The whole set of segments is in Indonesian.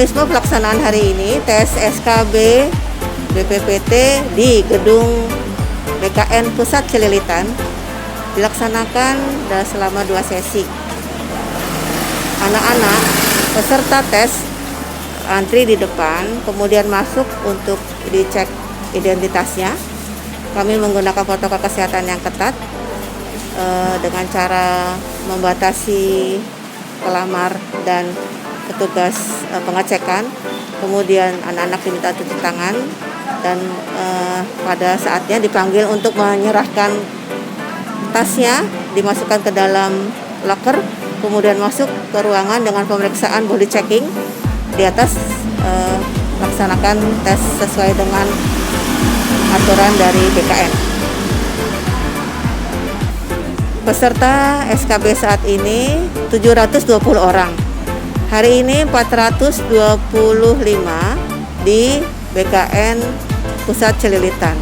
Mekanisme pelaksanaan hari ini tes SKB BPPT di gedung BKN Pusat Celilitan dilaksanakan selama 2 sesi. Anak-anak peserta tes antri di depan, kemudian masuk untuk dicek identitasnya. Kami menggunakan protokol kesehatan yang ketat dengan cara membatasi pelamar dan petugas pengecekan. Kemudian anak-anak diminta cuci tangan dan pada saatnya dipanggil untuk menyerahkan tasnya, dimasukkan ke dalam locker, kemudian masuk ke ruangan dengan pemeriksaan body checking. Di atas laksanakan tes sesuai dengan aturan dari BKN. Peserta SKB saat ini 720 orang. Hari ini 425 di BKN Pusat Celilitan.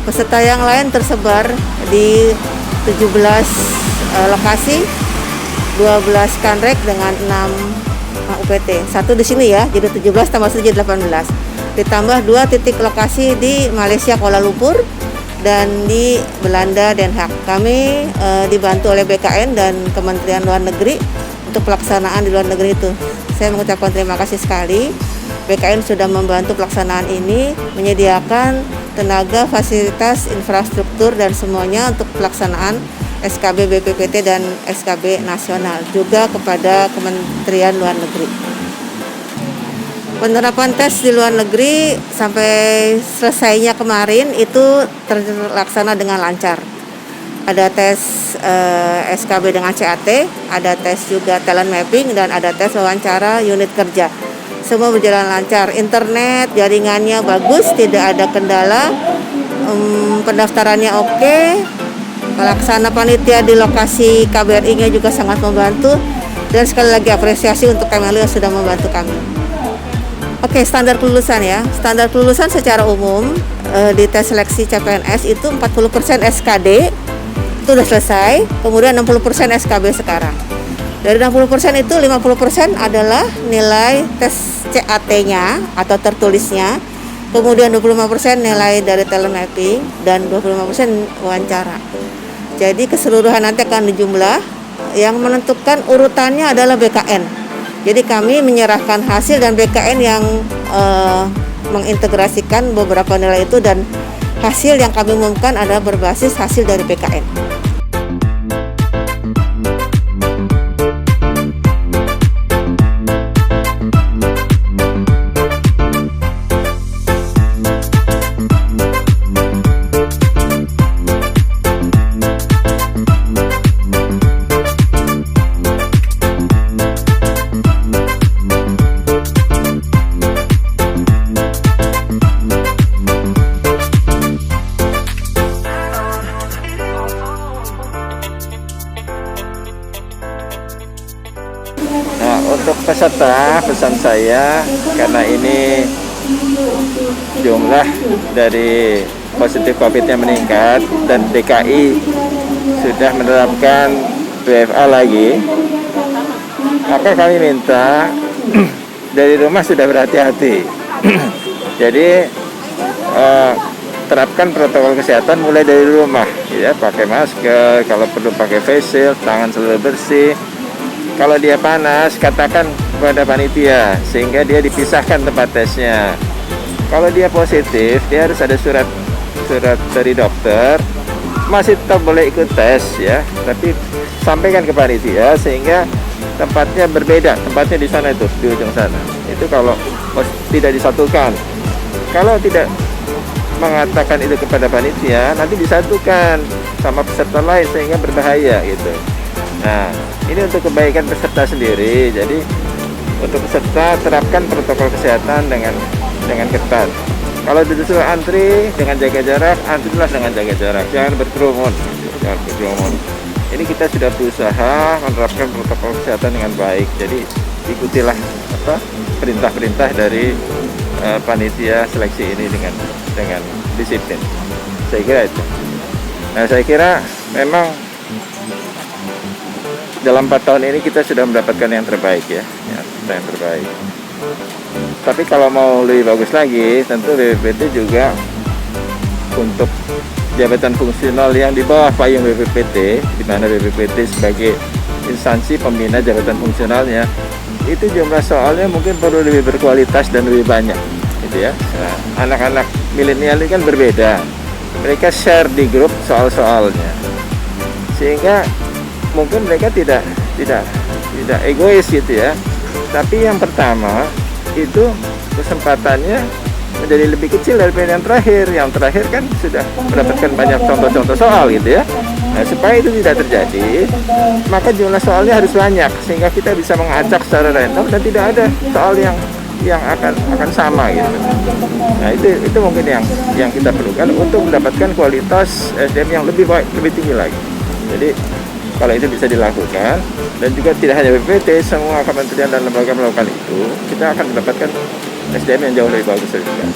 Peserta yang lain tersebar di 17 lokasi, 12 kanrek dengan 6 UPT. Satu di sini ya, jadi 17 tambah 1 jadi 18. Ditambah 2 titik lokasi di Malaysia Kuala Lumpur dan di Belanda Den Haag. Kami dibantu oleh BKN dan Kementerian Luar Negeri untuk pelaksanaan di luar negeri itu. Saya mengucapkan terima kasih sekali. BKN sudah membantu pelaksanaan ini, menyediakan tenaga, fasilitas, infrastruktur dan semuanya untuk pelaksanaan SKB BPPT dan SKB nasional, juga kepada Kementerian Luar Negeri. Penerapan tes di luar negeri sampai selesainya kemarin itu terlaksana dengan lancar. Ada tes SKB dengan CAT, ada tes juga talent mapping, dan ada tes wawancara unit kerja. Semua berjalan lancar, internet, jaringannya bagus, tidak ada kendala, pendaftarannya oke, pelaksana panitia di lokasi KBRI-nya juga sangat membantu, dan sekali lagi apresiasi untuk Kemenlu yang sudah membantu kami. Oke, standar kelulusan ya. Standar kelulusan secara umum di tes seleksi CPNS itu 40% SKD itu sudah selesai, kemudian 60% SKB sekarang. Dari 60% itu 50% adalah nilai tes CAT-nya atau tertulisnya, kemudian 25% nilai dari talent mapping dan 25% wawancara. Jadi keseluruhan nanti akan dijumlah, yang menentukan urutannya adalah BKN. Jadi kami menyerahkan hasil dan BKN yang mengintegrasikan beberapa nilai itu, dan hasil yang kami umumkan adalah berbasis hasil dari BKN. Nah, untuk peserta, pesan saya, karena ini jumlah dari positif COVID-nya meningkat dan DKI sudah menerapkan WFA lagi, maka kami minta dari rumah sudah berhati-hati. Jadi terapkan protokol kesehatan mulai dari rumah, ya, pakai masker, kalau perlu pakai face shield, tangan selalu bersih. Kalau dia panas, katakan kepada panitia sehingga dia dipisahkan tempat tesnya. Kalau dia positif, dia harus ada surat dari dokter. Masih tetap boleh ikut tes ya, tapi sampaikan ke panitia sehingga tempatnya berbeda. Tempatnya di sana itu, di ujung sana. Itu kalau tidak disatukan. Kalau tidak mengatakan itu kepada panitia, nanti disatukan sama peserta lain sehingga berbahaya gitu. Nah, ini untuk kebaikan peserta sendiri. Jadi untuk peserta terapkan protokol kesehatan dengan ketat. Kalau disuruh antri dengan jaga jarak, antrilah dengan jaga jarak. Jangan berkerumun. Ini kita sudah berusaha menerapkan protokol kesehatan dengan baik. Jadi ikutilah perintah-perintah dari panitia seleksi ini dengan disiplin. Saya kira itu. Nah, saya kira memang dalam 4 tahun ini kita sudah mendapatkan yang terbaik ya, yang terbaik. Tapi kalau mau lebih bagus lagi, tentu BPPT juga untuk jabatan fungsional yang di bawah payung BPPT, di mana BPPT sebagai instansi pembina jabatan fungsionalnya, itu jumlah soalnya mungkin perlu lebih berkualitas dan lebih banyak, gitu ya. Nah, anak-anak milenial ini kan berbeda, mereka share di grup soal-soalnya, sehingga mungkin mereka tidak egois gitu ya. Tapi yang pertama itu kesempatannya menjadi lebih kecil daripada yang terakhir. Yang terakhir kan sudah mendapatkan banyak contoh-contoh soal gitu ya. Nah, supaya itu tidak terjadi, maka jumlah soalnya harus banyak sehingga kita bisa mengacak secara random dan tidak ada soal yang akan sama gitu. Nah, itu mungkin yang kita perlukan untuk mendapatkan kualitas SDM yang lebih baik, lebih tinggi lagi. Jadi kalau itu bisa dilakukan, dan juga tidak hanya BPPT, semua kementerian dan lembaga melakukan itu, kita akan mendapatkan SDM yang jauh lebih bagus juga.